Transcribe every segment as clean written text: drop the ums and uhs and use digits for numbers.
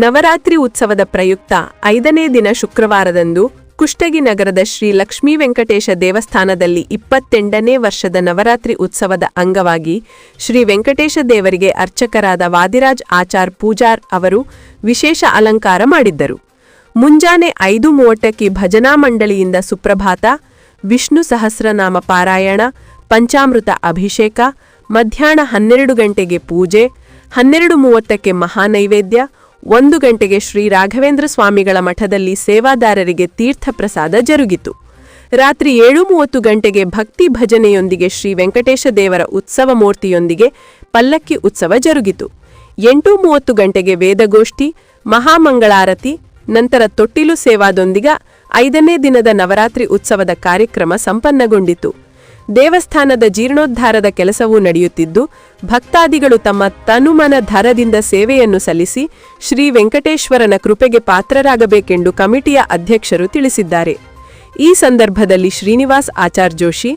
ನವರಾತ್ರಿ ಉತ್ಸವದ ಪ್ರಯುಕ್ತ 5ನೇ ದಿನ ಶುಕ್ರವಾರದಂದು ಕುಷ್ಟಗಿ ನಗರದ ಶ್ರೀ ಲಕ್ಷ್ಮೀ ವೆಂಕಟೇಶ ದೇವಸ್ಥಾನದಲ್ಲಿ 28ನೇ ವರ್ಷದ ನವರಾತ್ರಿ ಉತ್ಸವದ ಅಂಗವಾಗಿ ಶ್ರೀ ವೆಂಕಟೇಶ ದೇವರಿಗೆ ಅರ್ಚಕರಾದ ವಾದಿರಾಜ್ ಆಚಾರ್ ಪೂಜಾರ್ ಅವರು ವಿಶೇಷ ಅಲಂಕಾರ ಮಾಡಿದ್ದರು. ಮುಂಜಾನೆ 5:30ಕ್ಕೆ ಭಜನಾ ಮಂಡಳಿಯಿಂದ ಸುಪ್ರಭಾತ, ವಿಷ್ಣು ಸಹಸ್ರನಾಮ ಪಾರಾಯಣ, ಪಂಚಾಮೃತ ಅಭಿಷೇಕ, ಮಧ್ಯಾಹ್ನ 12 ಗಂಟೆಗೆ ಪೂಜೆ, 12:30ಕ್ಕೆ ಮಹಾನೈವೇದ್ಯ, 1 ಗಂಟೆಗೆ ಶ್ರೀ ರಾಘವೇಂದ್ರ ಸ್ವಾಮಿಗಳ ಮಠದಲ್ಲಿ ಸೇವಾದಾರರಿಗೆ ತೀರ್ಥ ಪ್ರಸಾದ ಜರುಗಿತು. ರಾತ್ರಿ 7:30 ಗಂಟೆಗೆ ಭಕ್ತಿ ಭಜನೆಯೊಂದಿಗೆ ಶ್ರೀ ವೆಂಕಟೇಶ ದೇವರ ಉತ್ಸವ ಮೂರ್ತಿಯೊಂದಿಗೆ ಪಲ್ಲಕ್ಕಿ ಉತ್ಸವ ಜರುಗಿತು. 8:30 ಗಂಟೆಗೆ ವೇದಗೋಷ್ಠಿ, ಮಹಾಮಂಗಳಾರತಿ, ನಂತರ ತೊಟ್ಟಿಲು ಸೇವಾದೊಂದಿಗೆ 5ನೇ ದಿನದ ನವರಾತ್ರಿ ಉತ್ಸವದ ಕಾರ್ಯಕ್ರಮ ಸಂಪನ್ನಗೊಂಡಿತು. ದೇವಸ್ಥಾನದ ಜೀರ್ಣೋದ್ಧಾರದ ಕೆಲಸವೂ ನಡೆಯುತ್ತಿದ್ದು, ಭಕ್ತಾದಿಗಳು ತಮ್ಮ ತನುಮನ ಧರದಿಂದ ಸೇವೆಯನ್ನು ಸಲ್ಲಿಸಿ ಶ್ರೀ ವೆಂಕಟೇಶ್ವರನ ಕೃಪೆಗೆ ಪಾತ್ರರಾಗಬೇಕೆಂದು ಕಮಿಟಿಯ ಅಧ್ಯಕ್ಷರು ತಿಳಿಸಿದ್ದಾರೆ. ಈ ಸಂದರ್ಭದಲ್ಲಿ ಶ್ರೀನಿವಾಸ್ ಆಚಾರ್ ಜೋಶಿ,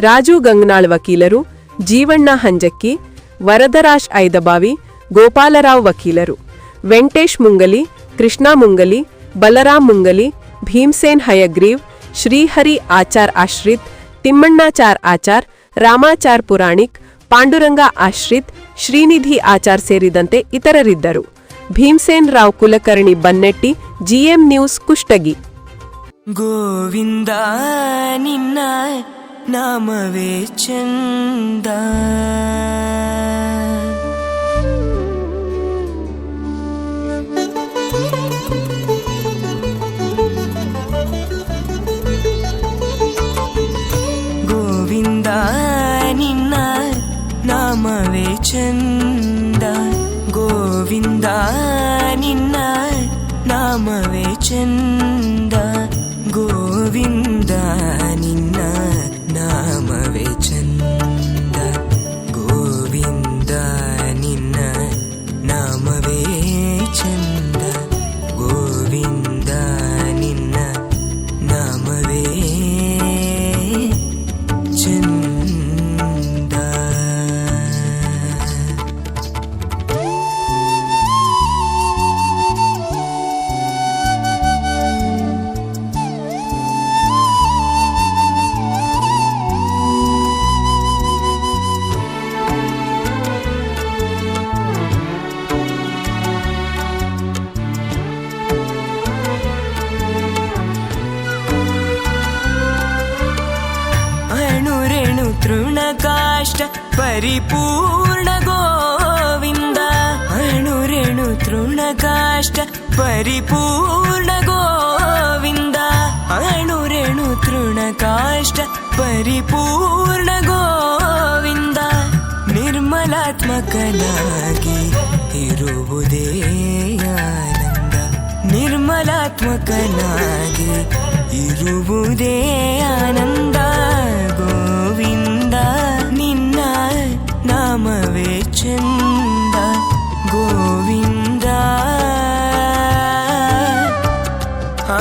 ರಾಜು ಗಂಗ್ನಾಳ್ ವಕೀಲರು, ಜೀವಣ್ಣ ಹಂಜಕ್ಕಿ, ವರದರಾಜ್ ಐದಬಾವಿ, ಗೋಪಾಲರಾವ್ ವಕೀಲರು, ವೆಂಕಟೇಶ್ ಮುಂಗಲಿ, ಕೃಷ್ಣ ಮುಂಗಲಿ, ಬಲರಾಮ್ ಮುಂಗಲಿ, ಭೀಮ್ಸೇನ್ ಹಯಗ್ರೀವ್, ಶ್ರೀಹರಿ ಆಚಾರ್ ಆಶ್ರಿತ್, ತಿಮ್ಮಣ್ಣಾಚಾರ್ ಆಚಾರ್, ರಾಮಾಚಾರ್ ಪುರಾಣಿಕ್, ಪಾಂಡುರಂಗ ಆಶ್ರಿತ್, ಶ್ರೀನಿಧಿ ಆಚಾರ್ ಸೇರಿದಂತೆ ಇತರರಿದ್ದರು. Bhimsen Rao Kulkarni Bannetti, GM news, Kushtagi. ಗೋವಿಂದ ನಿನ್ನ ನಾಮವೇ ಚಂದ, ಗೋವಿಂದ ನಿನ್ನ ನಾಮವೇ ಚಂದ, ಗೋವಿಂದ ನಿನ್ನ ನಾಮವೇ ಚಂದ, ಗೋವಿಂದ ನಿನ್ನ ನಾಮವೇ ಚಂದ, ಗೋವಿಂದ ನಿನ್ನ ನಾಮವೇ ಚಂದ, ಗೋವಿಂದ ನಿನ್ನ ನಾಮವೇ ಚಂದ. ಅಣುರೇಣು ತೃಣಕಾಷ್ಟ ಪರಿಪೂರ್ಣ ಗೋವಿಂದ, ಅಣುರೇಣು ತೃಣಕಾಷ್ಟ ಪರಿಪೂರ್ಣ ಗೋವಿಂದ, ಅಣುರೇಣು ತೃಣಕಾಷ್ಟ ಪರಿಪೂರ್ಣ ಗೋವಿಂದ, ನಿರ್ಮಲಾತ್ಮಕನಾಗಿ ಇರುವುದೇ ಆನಂದ, ನಿರ್ಮಲಾತ್ಮಕನಾಗಿ ಇರುವುದೇ ಆನಂದ, ಗೋವಿಂದ ನಿನ್ನ ನಾಮವೇ ಚಂದ, ಗೋವಿಂದ ಆ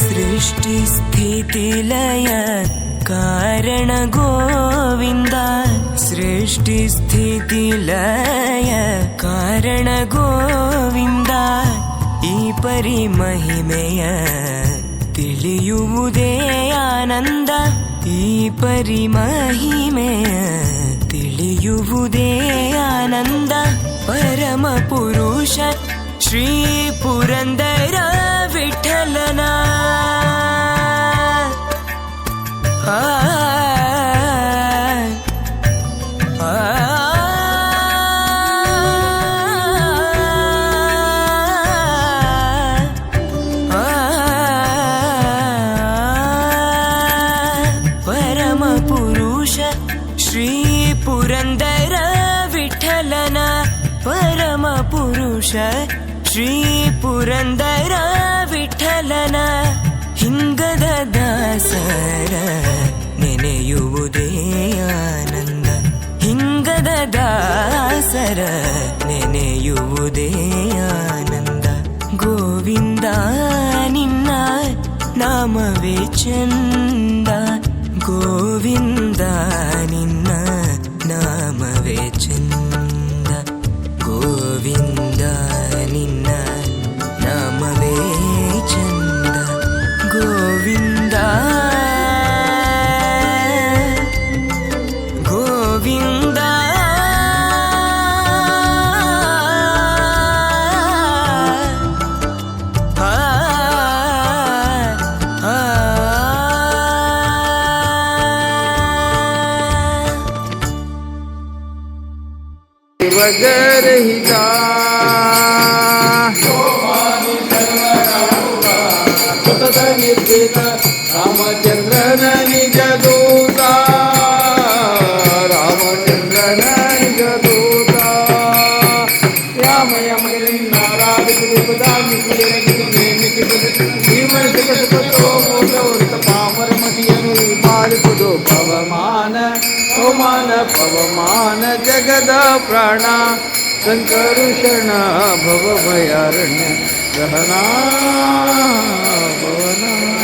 ಸೃಷ್ಟಿ ಸ್ಥಿತಿ ಲಯ ಕಾರಣ ಗೋವಿಂದ, ಸೃಷ್ಟಿ ಸ್ಥಿತಿ ಲಯ ಕಾರಣ ಗೋವಿಂದ, ಈ ಪರಿ ಮಹಿಮೆಯ ತಿಳಿಯುವುದೇ ಆನಂದ, ಈ ಪರಿ ಮಹಿಮೆಯ ತಿಳಿಯುವುದೇ ಆನಂದ, ಪರಮ ಪುರುಷ ಶ್ರೀ ಪುರಂದರ ವಿಠಲನ ಆ ಪರಮ ಪುರುಷ ಶ್ರೀ ಪುರಂದರ ವಿಠಲನ, ಪರಮ ಪುರುಷ ಶ್ರೀ ಪುರಂದರ ವಿಠಲನ ಹಿಂಗದ ದಾಸರ ನೆನೆಯುವುದೇ ಆನಂದ. ಹಿಂಗದ ದಾಸರ ನೆನೆಯುವುದೇ ಆನಂದ. ಗೋವಿಂದ ನಿನ್ನ ನಾಮವೇ ಚಂದ. ಗೋವಿಂದ ನಿನ್ನ ನಾಮವೇ ಚಂದ. ಗೋವಿಂದ ನಿನ್ನ ನಾಮವೇ ಚಂದ. ಗೋವಿಂದ ಗೋವಿಂದ वगरहिता निर्भीत रामचंद्रन निज दूता. रामचंद्रन निज दूता. राम यम पवमान पवमान पवमान जगद प्राण संकरुषण भव भयारण्य गहना भवना.